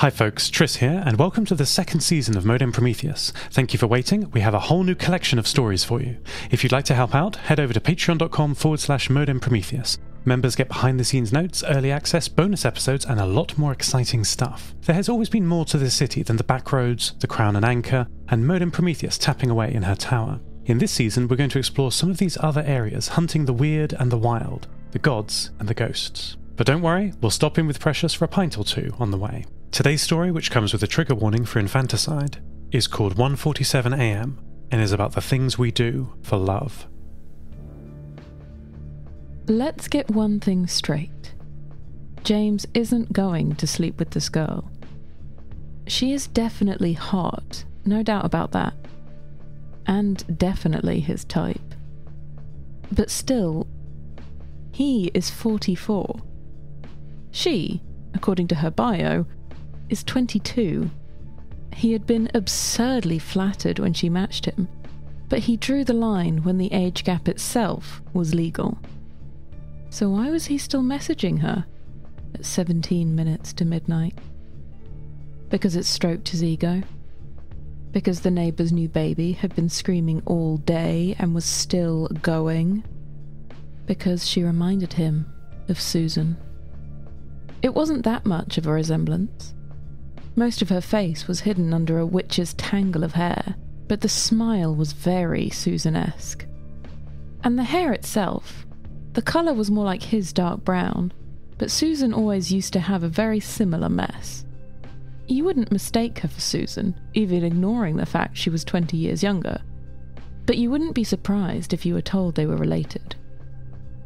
Hi folks, Tris here, and welcome to the second season of Modem Prometheus. Thank you for waiting. We have a whole new collection of stories for you. If you'd like to help out, head over to patreon.com/Modem Prometheus. Members get behind-the-scenes notes, early access, bonus episodes, and a lot more exciting stuff. There has always been more to this city than the back roads, the Crown and Anchor, and Modem Prometheus tapping away in her tower. In this season, we're going to explore some of these other areas, hunting the weird and the wild, the gods and the ghosts. But don't worry, we'll stop in with Precious for a pint or two on the way. Today's story, which comes with a trigger warning for infanticide, is called 1:47 AM and is about the things we do for love. Let's get one thing straight. James isn't going to sleep with this girl. She is definitely hot, no doubt about that. And definitely his type. But still, he is 44. She, according to her bio, is 22. He had been absurdly flattered when she matched him, but he drew the line when the age gap itself was legal. So why was he still messaging her at 17 minutes to midnight? Because it stroked his ego? Because the neighbour's new baby had been screaming all day and was still going? Because she reminded him of Susan. It wasn't that much of a resemblance. Most of her face was hidden under a witch's tangle of hair, but the smile was very Susan-esque. And the hair itself, the colour was more like his dark brown, but Susan always used to have a very similar mess. You wouldn't mistake her for Susan, even ignoring the fact she was 20 years younger, but you wouldn't be surprised if you were told they were related.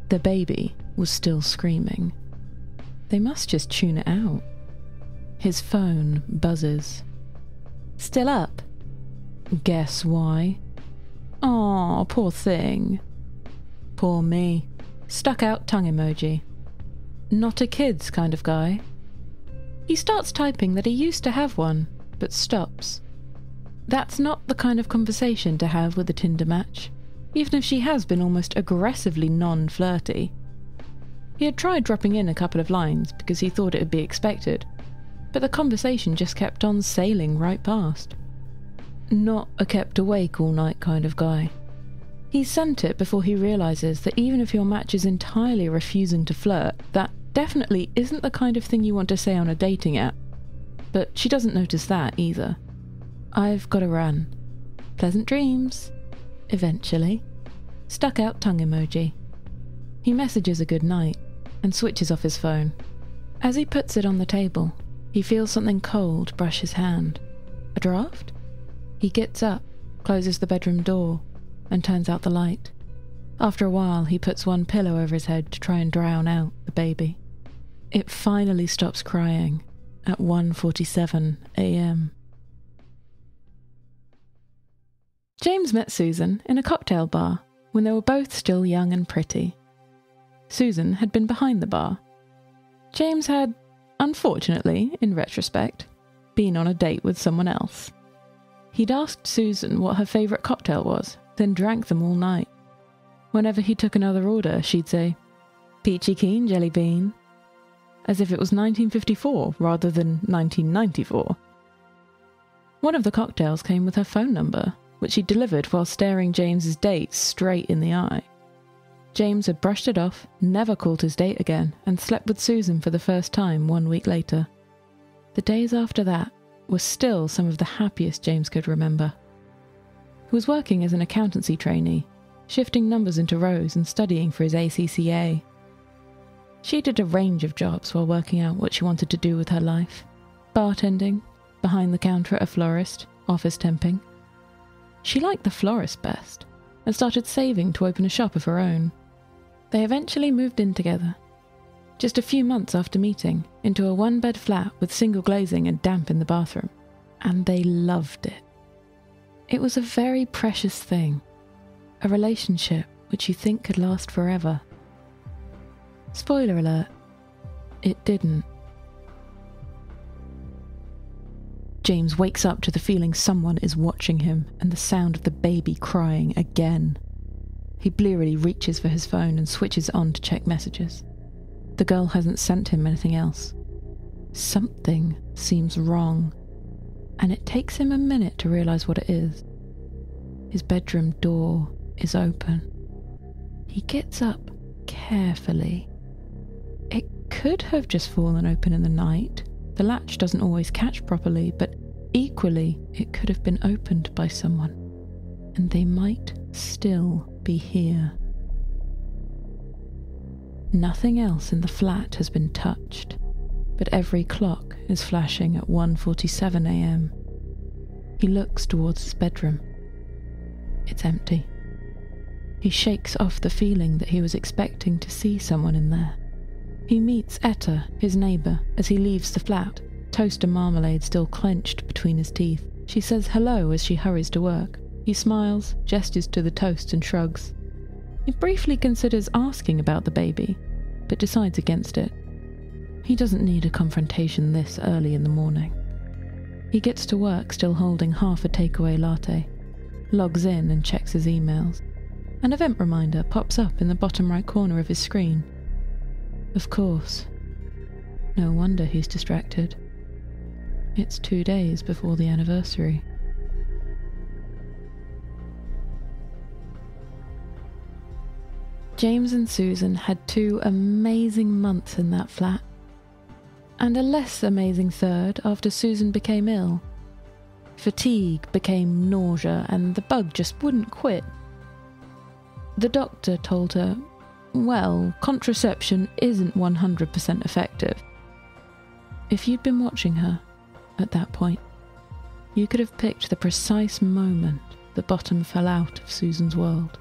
The baby was still screaming. They must just tune it out. His phone buzzes. Still up? Guess why? Aw, poor thing. Poor me. Stuck out tongue emoji. Not a kid's kind of guy. He starts typing that he used to have one, but stops. That's not the kind of conversation to have with a Tinder match, even if she has been almost aggressively non-flirty. He had tried dropping in a couple of lines because he thought it would be expected, but the conversation just kept on sailing right past. Not a kept awake all night kind of guy. He sent it before he realises that even if your match is entirely refusing to flirt, that definitely isn't the kind of thing you want to say on a dating app. But she doesn't notice that either. I've got to run. Pleasant dreams. Eventually. Stuck out tongue emoji. He messages a good night and switches off his phone. As he puts it on the table, he feels something cold brush his hand. A draft? He gets up, closes the bedroom door, and turns out the light. After a while, he puts one pillow over his head to try and drown out the baby. It finally stops crying at 1:47 AM. James met Susan in a cocktail bar when they were both still young and pretty. Susan had been behind the bar. James had, unfortunately, in retrospect, been on a date with someone else. He'd asked Susan what her favourite cocktail was, then drank them all night. Whenever he took another order, she'd say, "Peachy keen, jelly bean," as if it was 1954 rather than 1994. One of the cocktails came with her phone number, which she delivered while staring James's date straight in the eye. James had brushed it off, never called his date again, and slept with Susan for the first time 1 week later. The days after that were still some of the happiest James could remember. He was working as an accountancy trainee, shifting numbers into rows and studying for his ACCA. She did a range of jobs while working out what she wanted to do with her life. Bartending, behind the counter at a florist, office temping. She liked the florist best, and started saving to open a shop of her own. They eventually moved in together, just a few months after meeting, into a one-bed flat with single glazing and damp in the bathroom, and they loved it. It was a very precious thing, a relationship which you think could last forever. Spoiler alert, it didn't. James wakes up to the feeling someone is watching him and the sound of the baby crying again. He blearily reaches for his phone and switches it on to check messages. The girl hasn't sent him anything else. Something seems wrong, and it takes him a minute to realise what it is. His bedroom door is open. He gets up carefully. It could have just fallen open in the night. The latch doesn't always catch properly, but equally, it could have been opened by someone, and they might still be here. Nothing else in the flat has been touched, but every clock is flashing at 1:47 a.m. He looks towards his bedroom. It's empty. He shakes off the feeling that he was expecting to see someone in there. He meets Etta, his neighbour, as he leaves the flat, toast and marmalade still clenched between his teeth. She says hello as she hurries to work. He smiles, gestures to the toast and shrugs. He briefly considers asking about the baby, but decides against it. He doesn't need a confrontation this early in the morning. He gets to work still holding half a takeaway latte, logs in and checks his emails. An event reminder pops up in the bottom right corner of his screen. Of course. No wonder he's distracted. It's 2 days before the anniversary. James and Susan had 2 amazing months in that flat, and a less amazing third after Susan became ill. Fatigue became nausea, and the bug just wouldn't quit. The doctor told her, well, contraception isn't 100% effective. If you'd been watching her at that point, you could have picked the precise moment the bottom fell out of Susan's world.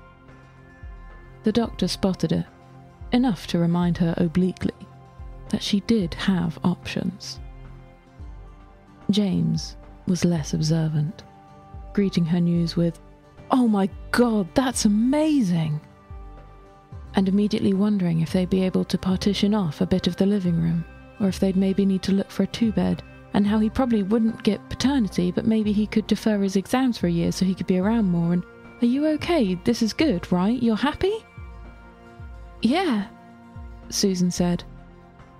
The doctor spotted it, enough to remind her obliquely that she did have options. James was less observant, greeting her news with, "Oh my God, that's amazing!" and immediately wondering if they'd be able to partition off a bit of the living room, or if they'd maybe need to look for a 2-bed, and how he probably wouldn't get paternity, but maybe he could defer his exams for a year so he could be around more, and, "Are you okay? This is good, right? You're happy?" "Yeah," Susan said,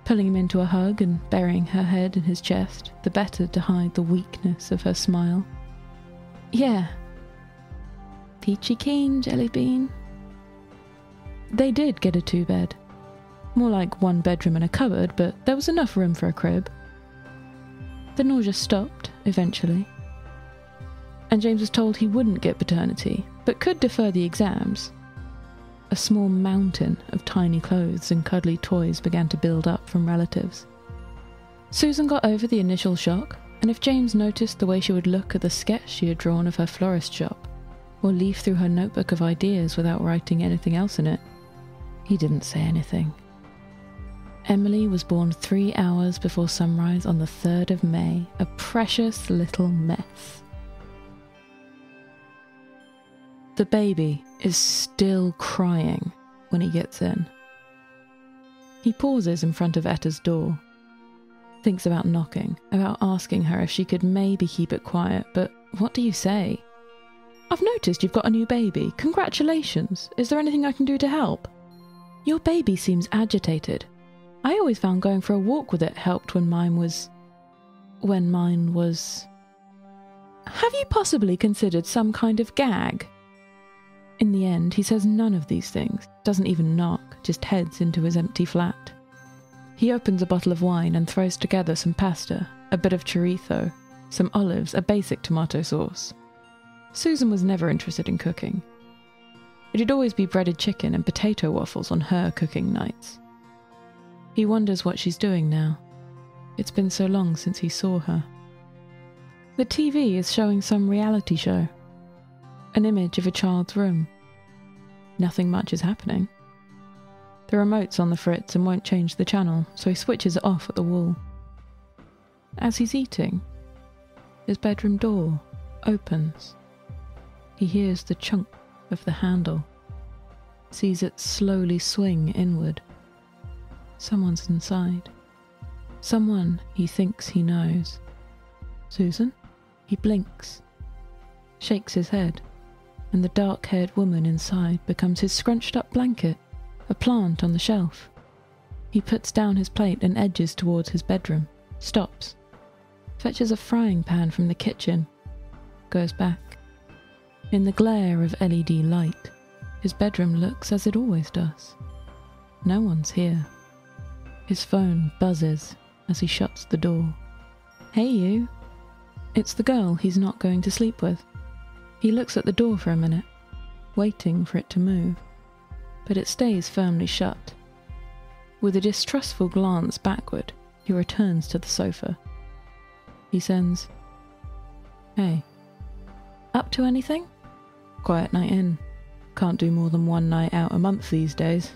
pulling him into a hug and burying her head in his chest, the better to hide the weakness of her smile. "Yeah. Peachy keen, jelly bean." They did get a 2-bed. More like 1 bedroom and a cupboard, but there was enough room for a crib. The nausea stopped, eventually, and James was told he wouldn't get paternity, but could defer the exams. A small mountain of tiny clothes and cuddly toys began to build up from relatives. Susan got over the initial shock, and if James noticed the way she would look at the sketch she had drawn of her florist shop, or leaf through her notebook of ideas without writing anything else in it, he didn't say anything. Emily was born 3 hours before sunrise on the 3rd of May, a precious little mess. The baby is still crying when he gets in. He pauses in front of Etta's door, thinks about knocking, about asking her if she could maybe keep it quiet, but what do you say? "I've noticed you've got a new baby. Congratulations. Is there anything I can do to help? Your baby seems agitated. I always found going for a walk with it helped when mine was... Have you possibly considered some kind of gag?" In the end, he says none of these things, doesn't even knock, just heads into his empty flat. He opens a bottle of wine and throws together some pasta, a bit of chorizo, some olives, a basic tomato sauce. Susan was never interested in cooking. It'd always be breaded chicken and potato waffles on her cooking nights. He wonders what she's doing now. It's been so long since he saw her. The TV is showing some reality show. An image of a child's room. Nothing much is happening. The remote's on the fritz and won't change the channel, so he switches it off at the wall. As he's eating, his bedroom door opens. He hears the chunk of the handle, sees it slowly swing inward. Someone's inside. Someone he thinks he knows. "Susan?" He blinks, shakes his head, and the dark-haired woman inside becomes his scrunched-up blanket, a plant on the shelf. He puts down his plate and edges towards his bedroom. stops, fetches a frying pan from the kitchen, goes back. In the glare of LED light, his bedroom looks as it always does. No one's here. His phone buzzes as he shuts the door. Hey you! It's the girl he's not going to sleep with. He looks at the door for a minute, waiting for it to move, but it stays firmly shut. With a distrustful glance backward, he returns to the sofa. He sends, "Hey, up to anything? Quiet night in. Can't do more than one night out a month these days.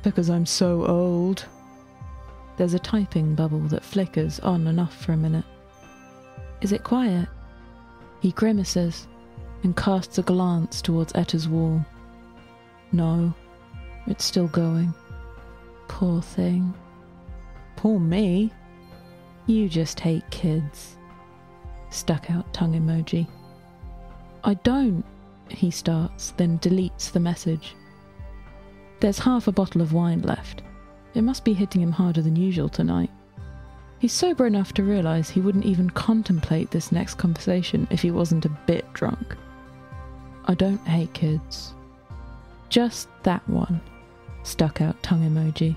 Because I'm so old." There's a typing bubble that flickers on and off for a minute. Is it quiet? He grimaces and casts a glance towards Etta's wall. No, it's still going. Poor thing. Poor me. You just hate kids. Stuck out tongue emoji. I don't, he starts, then deletes the message. There's half a bottle of wine left. It must be hitting him harder than usual tonight. He's sober enough to realise he wouldn't even contemplate this next conversation if he wasn't a bit drunk. I don't hate kids. Just that one. Stuck out tongue emoji.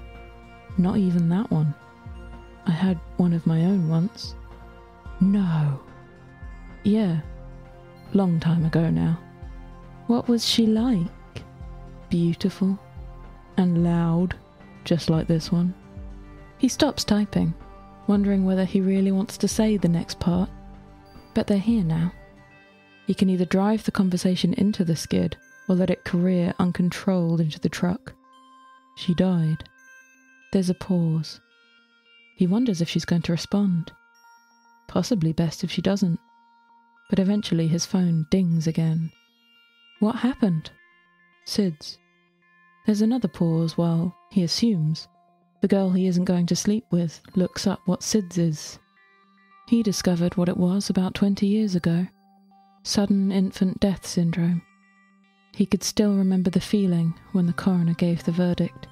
Not even that one. I had one of my own once. No. Yeah. Long time ago now. What was she like? Beautiful. And loud. Just like this one. He stops typing, wondering whether he really wants to say the next part. But they're here now. He can either drive the conversation into the skid, or let it career uncontrolled into the truck. She died. There's a pause. He wonders if she's going to respond. Possibly best if she doesn't. But eventually his phone dings again. What happened? Sid's. There's another pause while, he assumes, the girl he isn't going to sleep with looks up what SIDS is. He discovered what it was about 20 years ago. Sudden infant death syndrome. He could still remember the feeling when the coroner gave the verdict.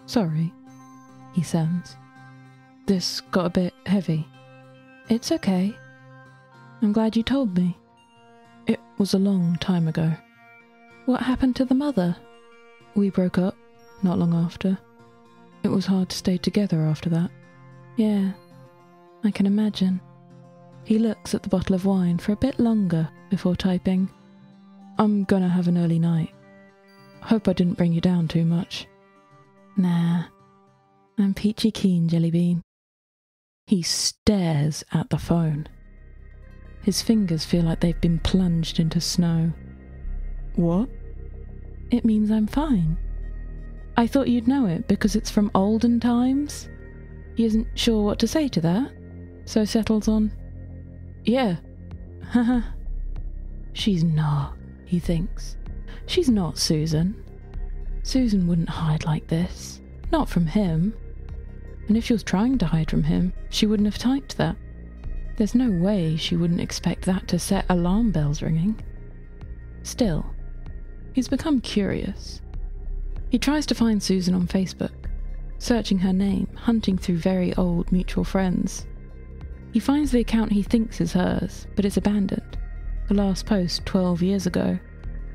Sorry, he sends. This got a bit heavy. It's okay. I'm glad you told me. It was a long time ago. What happened to the mother? We broke up, not long after. It was hard to stay together after that. Yeah, I can imagine. He looks at the bottle of wine for a bit longer before typing, I'm gonna have an early night. Hope I didn't bring you down too much. Nah, I'm peachy keen, Jellybean. He stares at the phone. His fingers feel like they've been plunged into snow. What? It means I'm fine. I thought you'd know it because it's from olden times. He isn't sure what to say to that, so settles on, yeah, haha. She's not, he thinks. She's not Susan. Susan wouldn't hide like this. Not from him. And if she was trying to hide from him, she wouldn't have typed that. There's no way she wouldn't expect that to set alarm bells ringing. Still, he's become curious. He tries to find Susan on Facebook, searching her name, hunting through very old mutual friends. He finds the account he thinks is hers, but it's abandoned. The last post 12 years ago,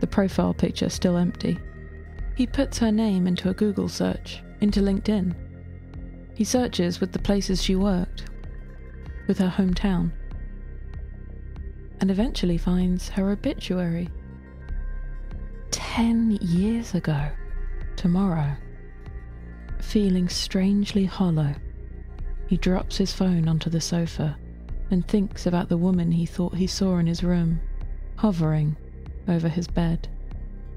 the profile picture still empty. He puts her name into a Google search, into LinkedIn. He searches with the places she worked, with her hometown, and eventually finds her obituary. 10 years ago, tomorrow. Feeling strangely hollow, he drops his phone onto the sofa and thinks about the woman he thought he saw in his room, hovering over his bed.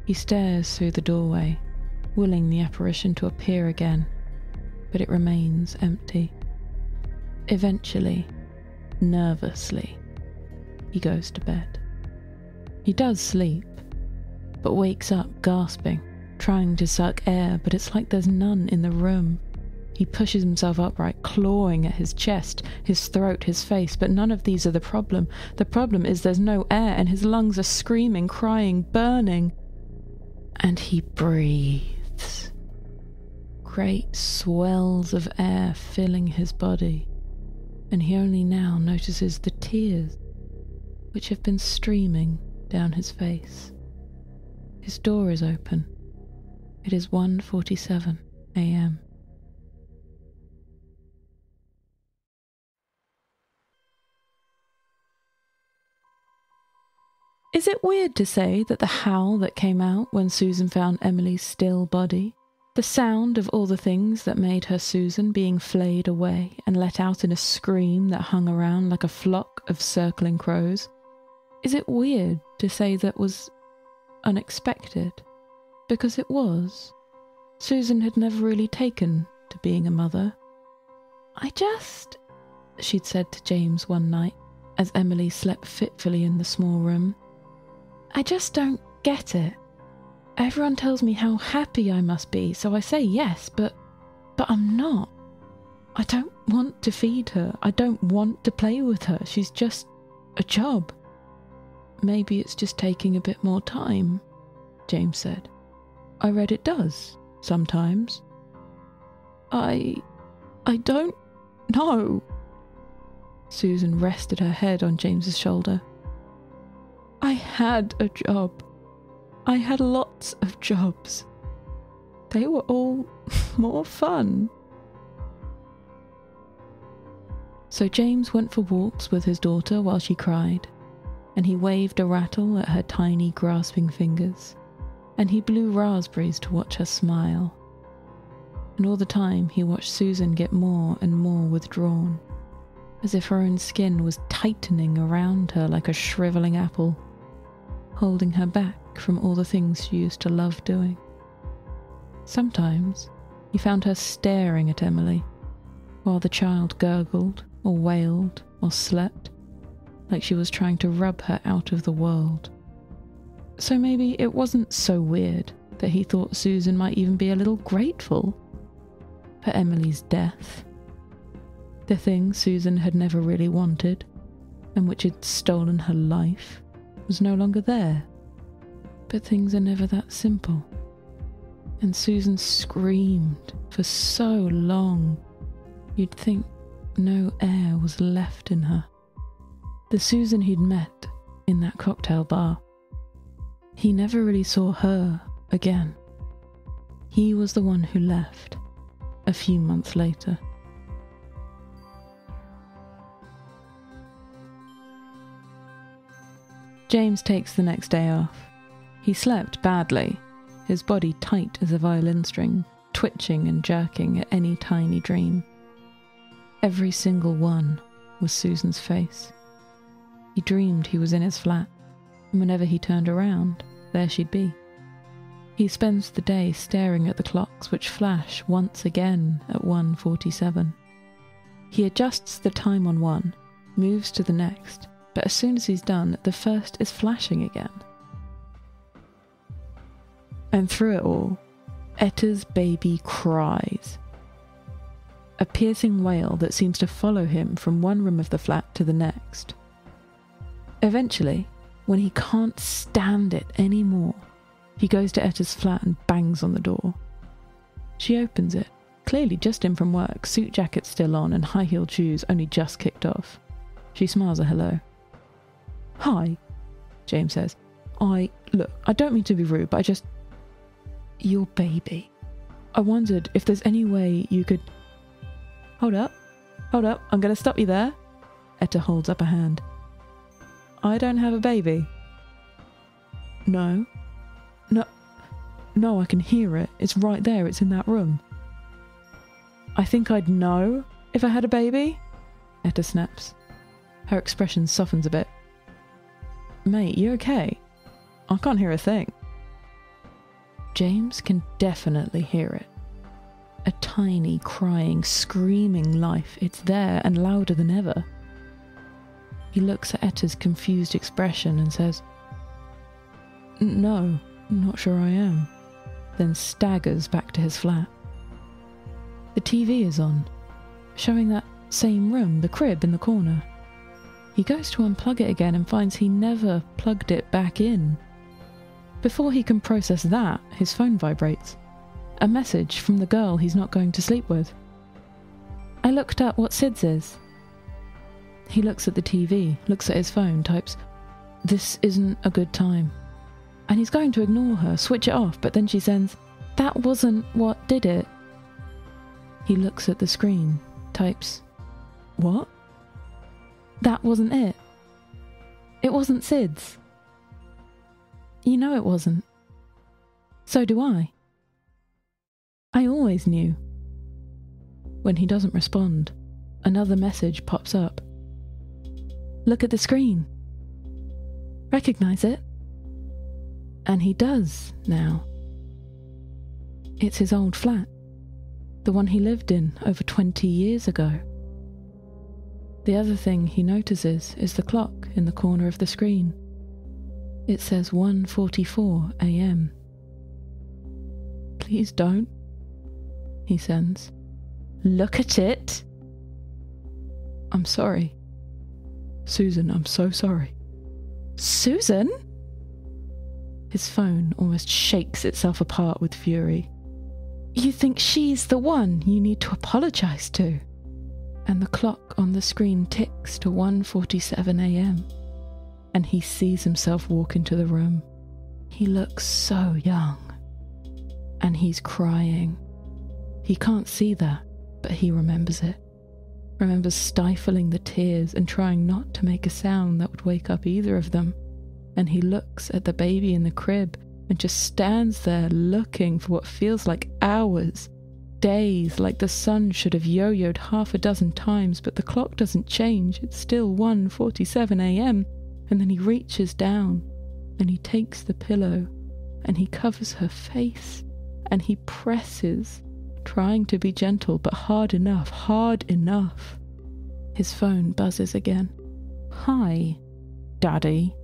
He stares through the doorway, willing the apparition to appear again, but it remains empty. Eventually, nervously, he goes to bed. He does sleep, but wakes up gasping, trying to suck air, but it's like there's none in the room. He pushes himself upright, clawing at his chest, his throat, his face, but none of these are the problem. The problem is there's no air, and his lungs are screaming, crying, burning. And he breathes. Great swells of air filling his body. and he only now notices the tears which have been streaming down his face. His door is open. It is 1:47 a.m. Is it weird to say that the howl that came out when Susan found Emily's still body, the sound of all the things that made her Susan being flayed away and let out in a scream that hung around like a flock of circling crows, is it weird to say that was unexpected? Because it was. Susan had never really taken to being a mother. She'd said to James one night, as Emily slept fitfully in the small room, I just don't get it. Everyone tells me how happy I must be, so I say yes, but I'm not. I don't want to feed her. I don't want to play with her. She's just a job. Maybe it's just taking a bit more time, James said. I read it does, sometimes. I don't know. Susan rested her head on James's shoulder. I had a job. I had lots of jobs. They were all more fun. So James went for walks with his daughter while she cried, and he waved a rattle at her tiny grasping fingers, and he blew raspberries to watch her smile. And all the time he watched Susan get more and more withdrawn, as if her own skin was tightening around her like a shrivelling apple, holding her back from all the things she used to love doing. Sometimes he found her staring at Emily, while the child gurgled or wailed or slept, like she was trying to rub her out of the world. So maybe it wasn't so weird that he thought Susan might even be a little grateful for Emily's death. The thing Susan had never really wanted, and which had stolen her life, was no longer there. But things are never that simple. And Susan screamed for so long, you'd think no air was left in her. The Susan he'd met in that cocktail bar, he never really saw her again. He was the one who left a few months later. James takes the next day off. He slept badly, his body tight as a violin string, twitching and jerking at any tiny dream. Every single one was Susan's face. He dreamed he was in his flat, and whenever he turned around, there she'd be. He spends the day staring at the clocks which flash once again at 1:47. He adjusts the time on one, moves to the next, but as soon as he's done, the first is flashing again. And through it all, Etta's baby cries. A piercing wail that seems to follow him from one room of the flat to the next. Eventually, when he can't stand it anymore, he goes to Etta's flat and bangs on the door. She opens it, clearly just in from work, suit jacket still on and high-heeled shoes only just kicked off. She smiles a hello. Hi, James says. Look, I don't mean to be rude, but your baby. I wondered if there's any way you could... Hold up, I'm going to stop you there. Etta holds up a hand. I don't have a baby. No, I can hear it. It's right there, it's in that room. I think I'd know if I had a baby, Etta snaps. Her expression softens a bit. Mate, you okay? I can't hear a thing. James can definitely hear it. A tiny, crying, screaming life. It's there and louder than ever. He looks at Etta's confused expression and says, No, not sure I am, then staggers back to his flat. The TV is on, showing that same room, the crib in the corner. He goes to unplug it again and finds he never plugged it back in. Before he can process that, his phone vibrates. A message from the girl he's not going to sleep with. I looked up what SIDS is. He looks at the TV, looks at his phone, types, "This isn't a good time." And he's going to ignore her, switch it off, but then she sends, "That wasn't what did it." He looks at the screen, types, "What? That wasn't it. It wasn't Sid's." You know it wasn't. So do I. I always knew. When he doesn't respond, another message pops up. Look at the screen. Recognize it? And he does now. It's his old flat, the one he lived in over 20 years ago. The other thing he notices is the clock in the corner of the screen. It says 1:44 a.m. "Please don't," he sends. "Look at it." "I'm sorry. Susan, I'm so sorry." "Susan?" His phone almost shakes itself apart with fury. "You think she's the one you need to apologise to?" And the clock on the screen ticks to 1:47 a.m. And he sees himself walk into the room. He looks so young. And he's crying. He can't see that, but he remembers it. Remembers stifling the tears and trying not to make a sound that would wake up either of them. And he looks at the baby in the crib and just stands there looking for what feels like hours, days, like the sun should have yo-yoed half a dozen times, but the clock doesn't change. It's still 1:47 a.m. And then he reaches down and he takes the pillow and he covers her face and he presses, trying to be gentle, but hard enough. His phone buzzes again. "Hi, Daddy."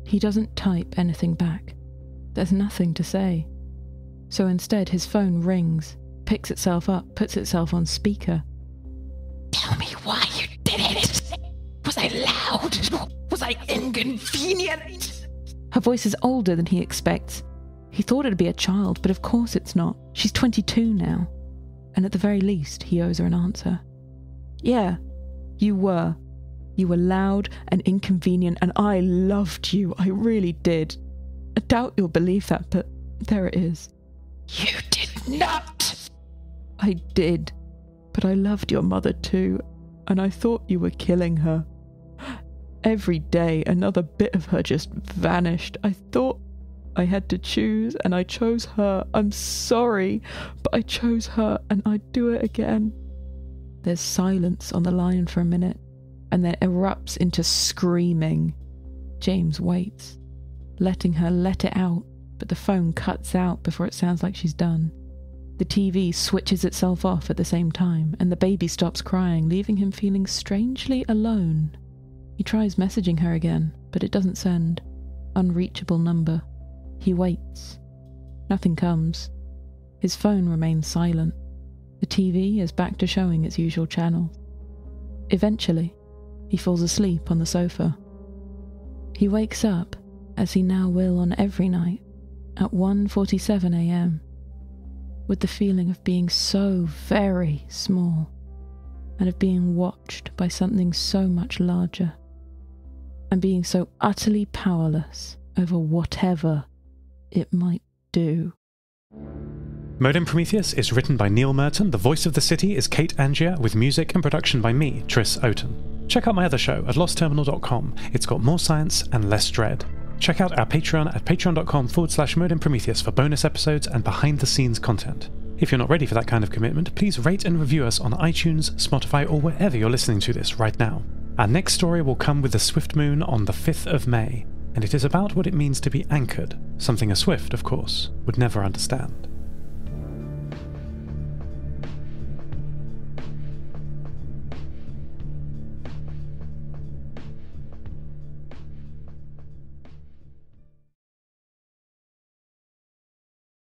He doesn't type anything back. There's nothing to say. So instead his phone rings, picks itself up, puts itself on speaker. "Tell me why you did it. Was I loud? Was I inconvenient?" Her voice is older than he expects. He thought it'd be a child, but of course it's not. She's 22 now. And at the very least, he owes her an answer. "Yeah, you were. You were loud and inconvenient, and I loved you. I really did. I doubt you'll believe that, but there it is." "You did not." "I did. But I loved your mother too, and I thought you were killing her. Every day, another bit of her just vanished. I thought I had to choose, and I chose her. I'm sorry, but I chose her, and I'd do it again." There's silence on the line for a minute, and then erupts into screaming. James waits, letting her let it out, but the phone cuts out before it sounds like she's done. The TV switches itself off at the same time, and the baby stops crying, leaving him feeling strangely alone. He tries messaging her again, but it doesn't send. Unreachable number. He waits. Nothing comes. His phone remains silent. The TV is back to showing its usual channel. Eventually, he falls asleep on the sofa. He wakes up, as he now will on every night, at 1:47 a.m, with the feeling of being so very small, and of being watched by something so much larger, and being so utterly powerless over whatever it might do. Modem Prometheus is written by Neil Merton, the voice of the city is Kate Angier, with music and production by me, Tris Oaten. Check out my other show at lostterminal.com. It's got more science and less dread. Check out our Patreon at patreon.com/Modem Prometheus for bonus episodes and behind-the-scenes content. If you're not ready for that kind of commitment, please rate and review us on iTunes, Spotify, or wherever you're listening to this right now. Our next story will come with the swift moon on the 5th of May, and it is about what it means to be anchored, something a swift, of course, would never understand.